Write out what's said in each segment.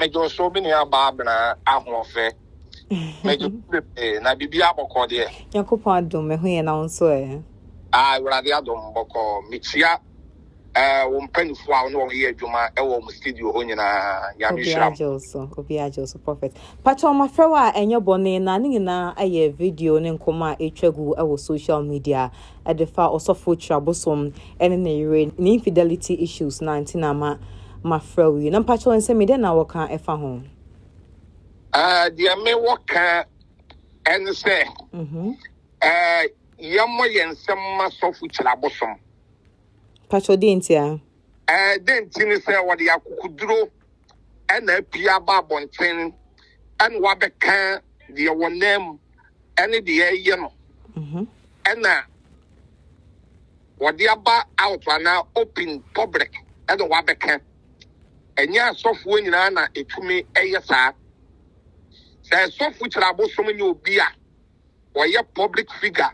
Major so many ababna ahofe. Major na bibia boko de. Yakopon adom me ho ye na wonso Urade adom boko mitia wompanifo a no ye adwuma e wo studio ho nyina ya me hram. Obi ajoso prophet. Pacho mafrewa enye bone na ne nyina aye video ne nkoma etwagu e wo social media e de fa osofo trabosom ene ne yire ne infidelity issues 19 ama mafrewi na pacho nse me de na woka efa ho. Dia me woka en se yammo yensem masofu trabosom. Pacho dentia Denti ni se wode akukuduro ena pia ba bonten en wa beka de wonam ene de ye no ena wode aba out na open public ene wa beka enya sofu nyina na etumi eye saa se sofu trabo so many obi a woye public figure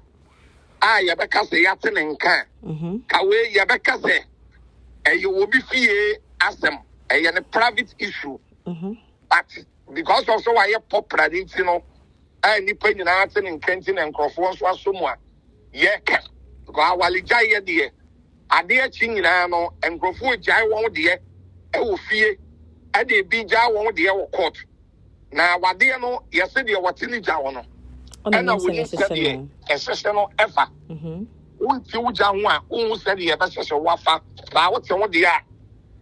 ya beka se yate ne nka ka we ya beka se you will be fee asem a private issue. But because also I have popular, you know, I need penny in Kenton and Crawford was somewhere. Yeah, because while the jay dear, I dear Chinano and Crawford jay won't dear, I will fear, I did be jay won't dear court. Now, what dear no, yesterday, what's in the jawano. And I will say, exceptional effort. Until Janwa, who said the special wafa, but what's on the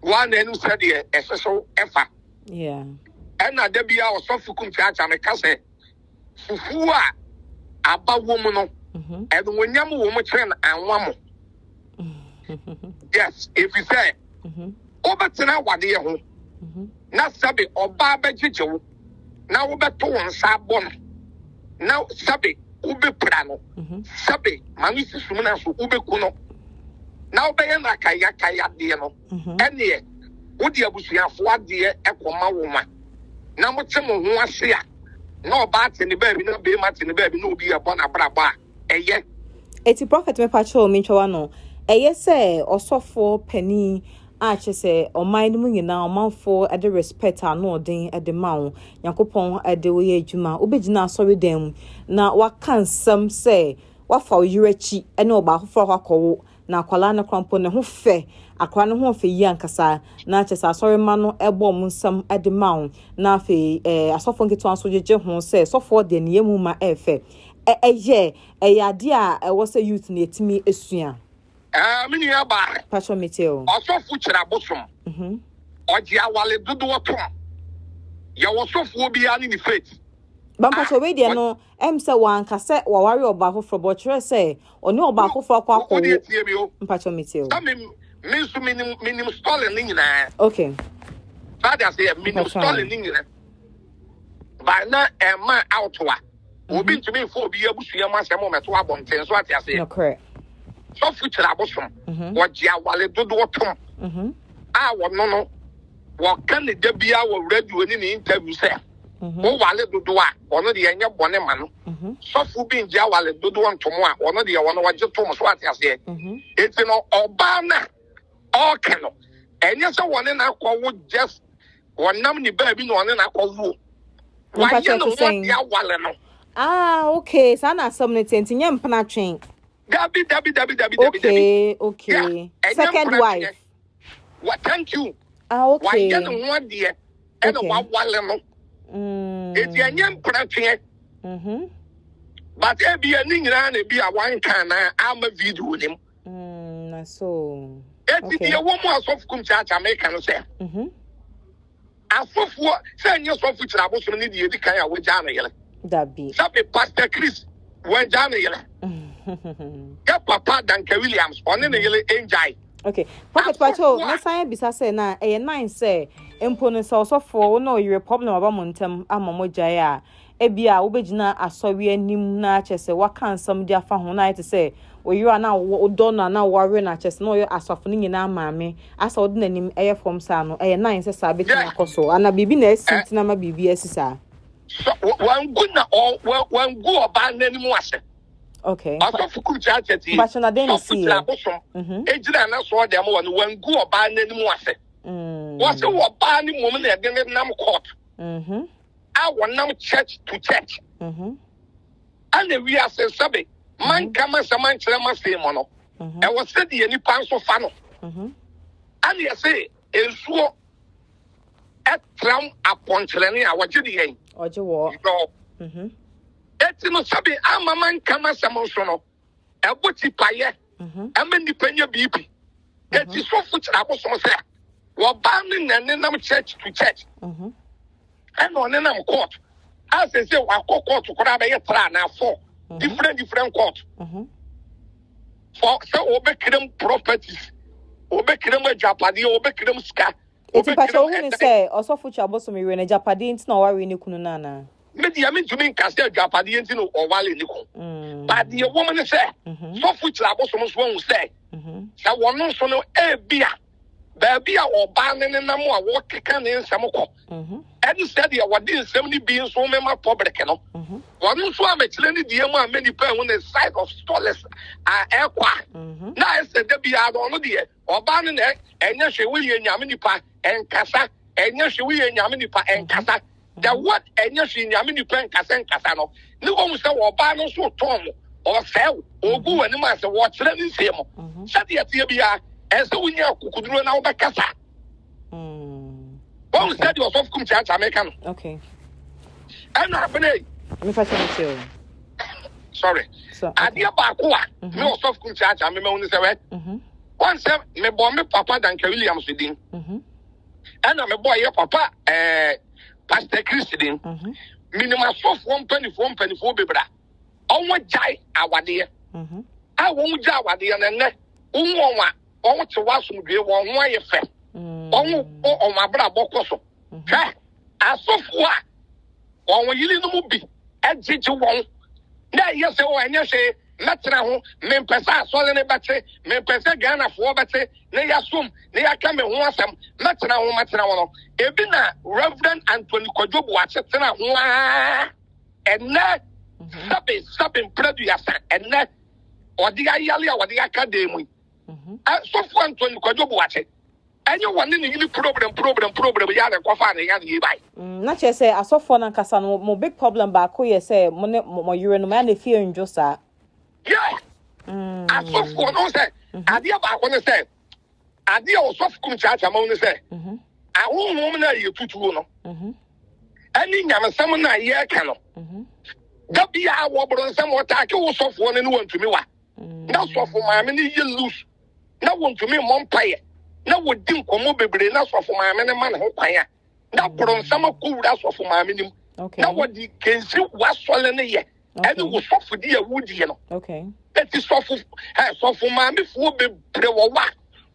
one and said the special effort. Yeah. And I debut our soft church and a cassette. Fufua about woman, and when young woman train and one more. Yes, if you say, over to now, what dear home. Not Sabi or Baba Jijo. Now over to one sabon. Now Sabi. Ube prano sabe manisi sumuna so ube kuno na obe na kaya de no ene wodi abusuafo ade ekoma woma na mote mo ho ase a na oba ate ne baabi na be mate ne baabi na obi ebo na braba eye eti prophet me pacho mi twa no eye se osofo pani ache se oman mu nyina omanfo ade respect ano odin ade mawo yakopon ade wo ye adwuma obegina asori dem na wakansam se wafa oyirachi ene oba ahofo akọwo na akwala na krampo ne ho fe akwa ne ho fe yi ankasa na ache se asori ma no ebo munsam ade mawo na fe asofo nketo anso jeje ho se sofo de ne yemu ma efe eye ade a wo se youth na etimi esua mini aba pacho meteo osofu chirabosom oji awale dodo otom ya wosofu obi ani ni faith pacho we de no se wan kase wa ware oba hofro bo kire se oni oba hofro akwa pacho meteo minim stolen ni nyina okay that is say minim stolen ni nyina ba na ma outwa obi ntumi fo obi abusua ma asem meto abonten so ati ase no correct so future abosom wogia wale dodo otom wono no wo kan de bia wo radio ni interview say wo wale dodo a ono de enye bone ma no so fu bi ngia wale dodo ontom a ono de wono wage tom so ati ase eti no oba na okay no enye so wone na akwo just wonam ni ba bi no wone na akwo wo wa ye no wo wale no okay sana something nye mpana twen Dabi. Okay. Yeah. Second wife. What? Thank you. Okay. Why you don't want the and what wallen? It's your young production. But there be a ning be a wine can. I'm a video with him. So. It's the woman of Kumcha American say. I thought what saying your soft which I was going to need the kind of Jana. That be. Sabe Pastor Chris when Jana. Ya papa Danke Williams on the yellow enjoy. Okay. Prophet Pacho, na sign bisa say na e nine say empone so for no your problem about montem amamoja ya e bia obegina asori anim na chese waka nsam dia fa ho na ite say oyira na odona na ware na chese no yo asofo ni nyina maame asa odinanim eye from sa no e nine say sa beti akoso ana bibi na esit na ma bibi asisa so wan good na wan go oba nanim ase. Okay. Aso fuku chache ti. But na den see. Ejira na so dem won wan go oba nanim ase. Was a bani woman at the Nam court. I want now church to church. And we are saying, Sabi, man, come as a man, Chelama Semono. I was said the any pounds of funnel. And you say, is so at Tram upon Chelania, what you did. Or you walk. Etino Sabi, I'm a man, come as a monsono. A butty pie, and many penny BP. That is so much I was on there. We're bounding and then I'm church to church. And on then I'm court. As they say, I call court to grab a plan now for different court. For so obey properties, obey them Japadi, obey them ska. It's a passion say, or so for Chabosomi when a Japadins no worry in Kunana. Maybe I mean to mean Castel Japadians or Wally Nico. But the woman said, so for Chabosomos won't say. So one no so no beer. Baby or banning and no more walking in Samoko. And you said you were doing 70 beings so many public. One swam at Lenny Diama many pounds on the side of stallers are airqua. Now I said there be out on the or banning and yes, you will in Yaminipa and Casa, and yes, you will in Yaminipa and Casa. The what and yes, in Yaminipa and Casa and Casano. No one said or banning so tom or sell or go and master watch Lenny Semo. Said the Atibia. And so we could do now by Casa. One said you of church American. Okay. I'm not happening. Sorry. So I dear Bakua, no soft church, I'm only seven. One said, me bomb Papa than Williams within. And I'm a boy, your papa, Pastor Christine. Minimum soft 124 bibra. Oh, what jai, our dear. I won't jar what the other. On to watch some dear one way effect. On my brother Bocoso. I saw what? On you little movie. And did you want? Now, yes, oh, and yes, Latrao, men pesa, solemn battery, men pesa Ghana for battery, they assume they are coming once some Latrao. Ebina, Reverend Anthony Kojobu, and now, stopping previous, and that, or the Ayalia, or the academy. So far, Anthony Kojobu watch it. And you want any problem, Yada Kofana, Yadi by. Not just say, I saw for Nankasano, more big problem back, who you say, more urine, fear in Josa. Yeah. I saw for no say, I dear back on the say, I dear was soft church among the say, I won't woman you to no. And in Yama summon a year canoe. That be our wobble and somewhat I can also for one and one to me. Now, so for my many years loose. No one to me, Mom Pie. No one didn't come over, but enough for my man who pie. Now put on some cool that's for my minimum. Okay. Now what the can see was swollen a year. And it was soft for dear wood, you know. Okay. That is soft for my before be brewa.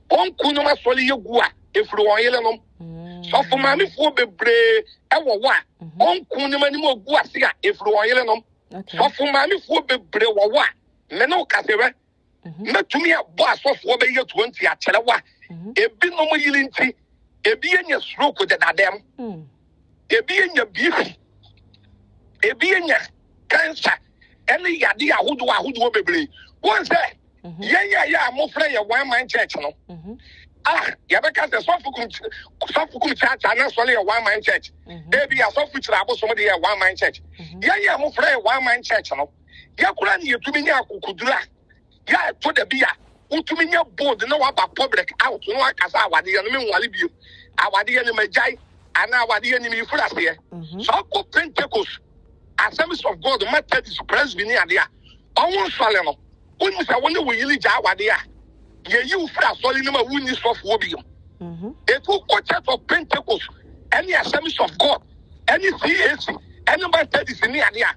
On Kunoma Soli Yagua, if you are yellow. So for my before be bre, ever what? On Kunama Guasia, if you are yellow. So for my before be brewa what? Meno Casera. Not to me a boss of 4 years 20 at Chelawa. A bit no more yielding tea, a be in your stroke with that damn. A be in your beef, a be in your cancer, any idea who do be. What's that? Yeah, I'm more afraid of 1 man church, no. Because the Sofukum church are not solely a 1 man church. Maybe a Sofu trouble somebody a 1 man church. Yeah, I'm afraid of 1 man church, no. Yakuran, you to me, Kudura. Yeah, to the beer. Utuminya board, no about public out, no Kasawa, the enemy Walibu, our the enemy Jai, and our the enemy for us here. So go Pentecost, Assemblies of God, the method is presbytery near there. Almost Salemo. When I wonder we really Jawa there. You for a solid number winning soft wobium. It will go church of Pentecost, any Assemblies of God, any CAC, any method is near there.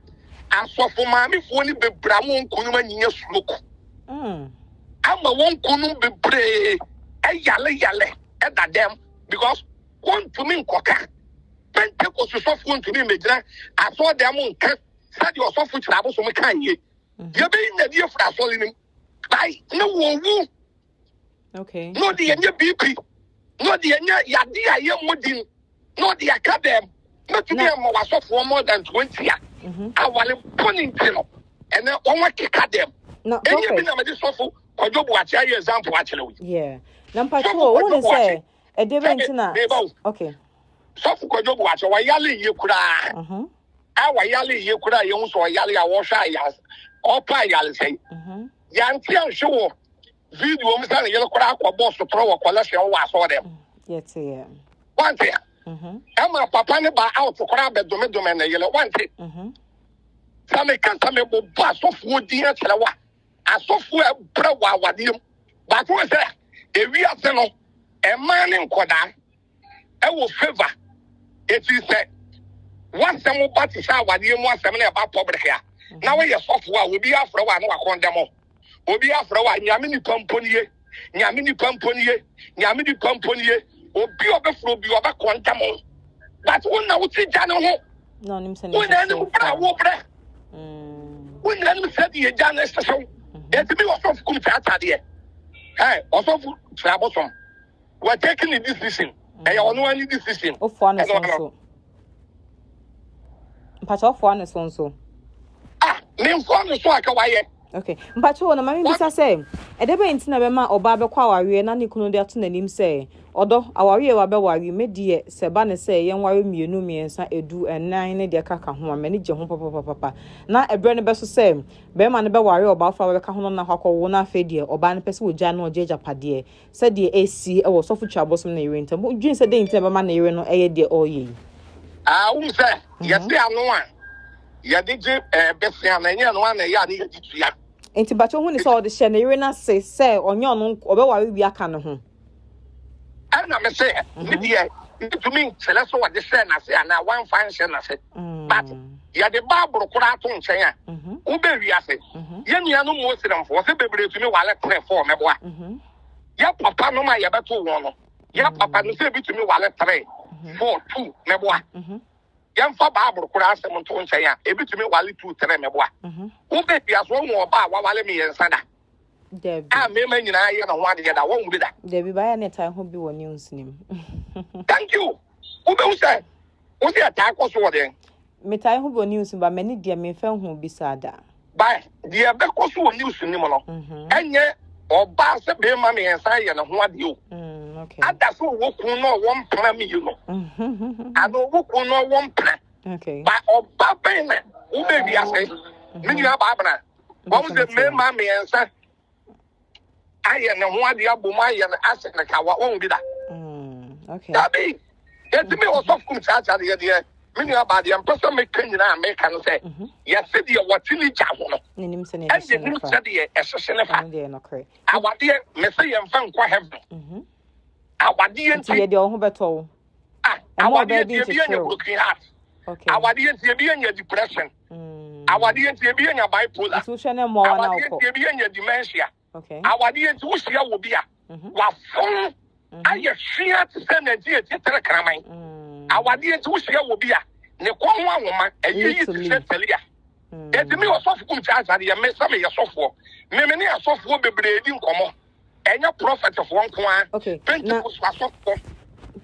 And so for Mammy, for only be Bramon Kunuman in your smoke. I'm a one couldn't be brave, a yale, at that damn, because one to me, Coca. Pentecost is soft one to me, Major. I saw them on cat, said your soft which I was on my kind. You're being the dear for us all in him. I no woo. Okay. No, the end BP, no, the end Yadia, young Modin, no, the academy, not to be a more soft for more than 20 years. I was putting them, and then one kick at them. No, any of them are this awful. Or do what I example actually. Yeah. Number 2, what is say? A different okay. So for Kojo watch or yali you could our yali you could I also yali I wash ayas or pie yali say. Yankee I'm sure video Mr. Yellow Crack or boss to throw a collection was for them. Yes, yeah. One thing. Emma Papa never out for crab at the middleman yellow one thing. Some can will pass off wood dear Chelawa. I saw for a brawa what you. But what's that? If we are fellow, a man in Quada, I will favor. It is said, once some more parties are what you want something about public here. Now, your software will be after one on demo. Will be after one, Yamini Pumponier, Yamini Pumponier, or be of a flow, be of a quantum. But one now would say, Jano. No, I'm saying, when then said the Janet station, it to be also come to here. Hey, also troublesome. We're taking a decision. I don't know any decision. Of one is also. Patch off one is also. Name for the swag away. Okay. Mpacho na mami bisa say, e dey be ntina be ma oba be kwa aware na ne kunu de ato nanim say, odo aware wa be ware me de se ba ne say yen ware mienu miensa edu enan ne de kaka ho ma ne je ho papa. Na ebre ne be so say, be ma ne be ware oba fa be ka ho na hakwo na afa de oba ne pese ogya na ogya japade se de AC e wo sofo twabosom na yire ntam. Odwin se de ntina be ma na yire no eye de oye. Say, yes dey anu an. Ya de besia na nya no an ya ne yitua. Enti bacho hu ni so de hye na yire na se onye ono obeware wi aka ne ho. Ana me say me dia to me sele so what de say na say na one fine say na say. But ya de Bible kura to nchen a. Wo be wi ase. Ye nua no mo siram fo se bebre to me wale tre for me boa. Ya papa no ma ya beto won no. Ya papa no se bi to me wale 3 4 2 me boa. Yamfa Bible kura asem to nchen a ebitumi wale 2 3 me boa. Wo be bia so wo ba wa wale me yensa da. Debi. Me ma nyina ye na ho ade da wo nwu da. Debi ba ya ne tai ho bi wo news nim. Thank you. Wo be wo say atai ko so wo den. Me tai ho bi news ba mani dia me fa ho bi sada. Ba dia be ko so wo news nim no. Enye oba se be ma me yensa ye na ho ade o. Okay. Ada so wo kun no wo mpra me you know. Ado wo kun no wo mpra. Okay. Ba oba ben na wo be bia say. Me nua ba bana. Wo se me ma me yensa aye na ho ade abom aye na ase na ka wa won bi da. Okay. Dabi. Yeti me osof kum cha de. Me nua ba de ampeso me kanyina me kan say. Yes de watini ja ho no. Nim se ne. And the new study a session fa. No correct. Awade me say yem fa nkwa heaven. Awade enti ye de ho beto. Awade enti bi anya broken heart. Okay. Awade enti bi anya depression. Awade enti bi anya bipolar. So hwe ne mo na awade enti bi anya dementia. Okay. Awade enti wo hia wo bia. Wa fon aye hia tse na die tetere kraman. Awade enti wo hia wo bia. Ne kwa ho ahoma ayi tse telia. Enti me osofu kum cha azade ya me same ya sofo. Me ne asofo bebre di nkomo. Enya prophet of one kwa. Okay. Pentecost asofo.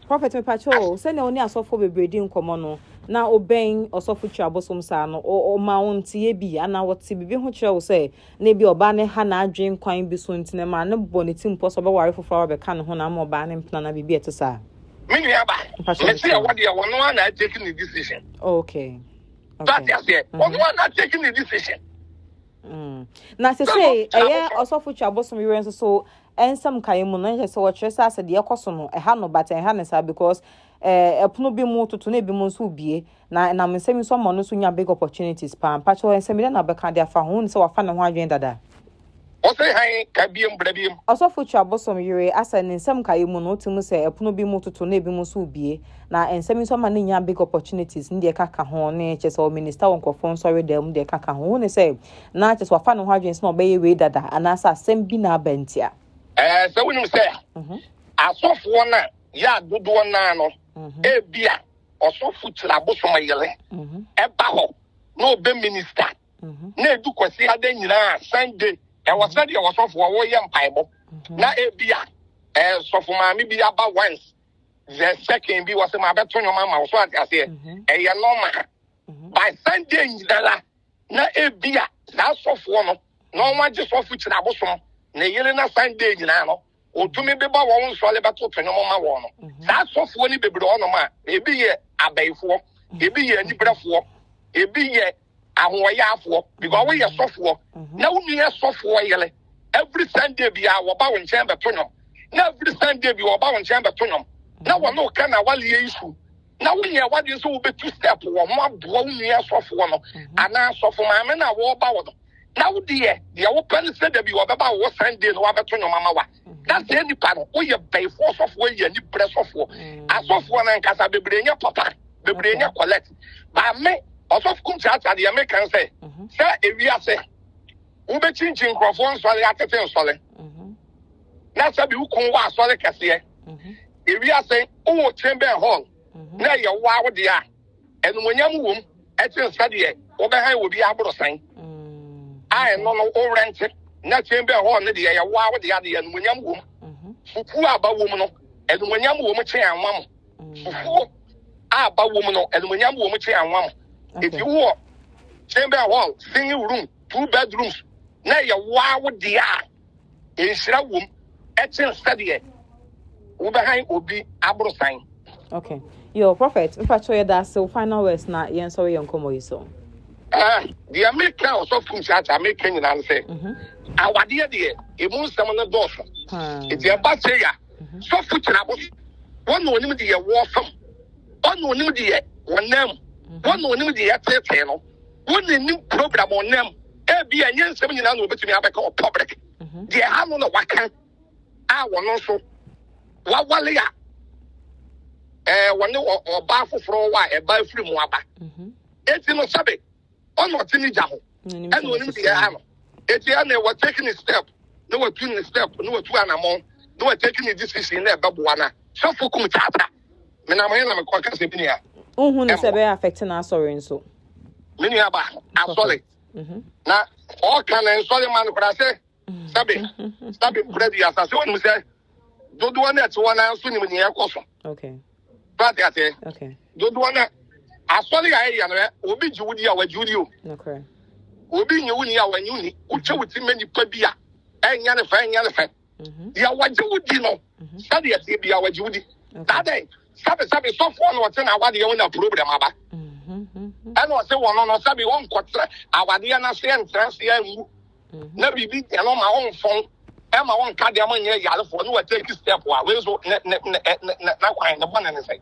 Prophet me pacho, se ne oni asofo bebre di nkomo no. Na oben osofo twabosom sa no o ma wontie bi ana wote bibi ho kire wo se na bi oba ne ha na adwen kwan bi so ntine ma ne bonitim po so be ware foforo be ka ne ho na ma oba ne mpna na bibi etesa. Me nua ba. Me say what dey one na taking the decision. Okay. That is it. One na taking the decision. Na se say osofo twabosom wi so ensam kan mu no se wo kire sa se de ekoso no ha no but ha ne sa because epono bi mu tutu na bi mu nso bie na nsem so mo no so nya big opportunities pa pacho nsem na be kan de afa ho nse wafa ne ho adwen dada o se han ka biem bra biem osofo twabosom yire asa ne nsem kai mu no timu se epono bi mu tutu na bi mu nso bie na nsem so ma ne nya big opportunities ndi kaka ho ne che se o minister won kofon sorry dem de kaka ho ne se na che se wafa ne ho adwen se na obeye we dada anasa asem bi na abantia so we say asofo na ya dodo na no ebia osofu tirabosom yele eba ho no be minister na edu kwasi ade nyina Sunday e was said your osofu wo ye mpaibo na ebia sofu maami bi aba once the second bi was ma beto nyoma ma so ase e ye normal by Sunday nyina na ebia na sofu no no wa je sofu tirabosom na yele na Sunday nyina no o to me be ba won so le beto to nyoma won no sa asofo ni bebre onom a ebi ye abaifo ebi ye anibrafo ebi ye ahoyafo because we ye sofo na wonu ye sofo yele every Sunday bia wo ba won chen beto nyom na every Sunday bi wo ba won chen beto nyom na wo no ka na wale isu na wo ye wade so wo be two step wo mo aboa wonu ye sofo no ana sofo ma me na wo ba wo no na wo de wo pen se da bi wo beba wo Sunday no wa beto nyom ama wa that's any part wo ye baifo sofo ye ni bre sofo asofo na nkasa bebre nya papa bebre nya collect ba me osofo kum cha de me kan say say ewiase wo be chinchin krofo nsole atete nsole na sabi wo kun wa asole kase ewiase wo chamber hall na ye wa wo de a enumonyam wom etin sade wo be han wo bi aboro san ai no o rent na chamber hall ne de ye wa wo de a de enumonyam wom fufu aba wom no enumonyam wom che anwam fufu aba wom no enumonyam wom che anwam if you walk chamber hall singing room 2 bedrooms na ye wa wo de a enhira wom etin sade wo be han obi aboro san. Okay. Yo, Prophet, if I show you that, so final words now, you answer your come so. The American also from chat American and answer. Our dear, it won't summon the door. It's a bad say, so foot trouble. One no name the war from one no name the one name, one no name the channel, one new program on them. Be a young 7 years old to me about public. The hammer no wakan. I want also. What one or bar for a while, a buy free moaba. It's no sabe. On what in the jaho. And when the hammer. It's was taking a step. No one taking a step. No one 2 animal. No one taking a decision in there, Babuana. So for Kumtata. When I'm here, I'm a quack as a who is affecting our sorry and so. Many about I'm sorry. Now, all can and sorry man, but I say, Sabi, Freddy, as I say, don't do that to one answer in the air cost. Okay. But I say, okay. Don't want that. I saw the area, will be Judy or Judy. Okay. Will be you when you need, which would see many pabia, and Yanafan. Yeah, what you would know. Study at the our Judy. That day, Sabi so far, what's in our own program about. And was the one on Sabi 1 quarter, our Diana Science, never be on my own phone. Emma won't cut their money, yellow for no take a step while we're so not quite the one and say.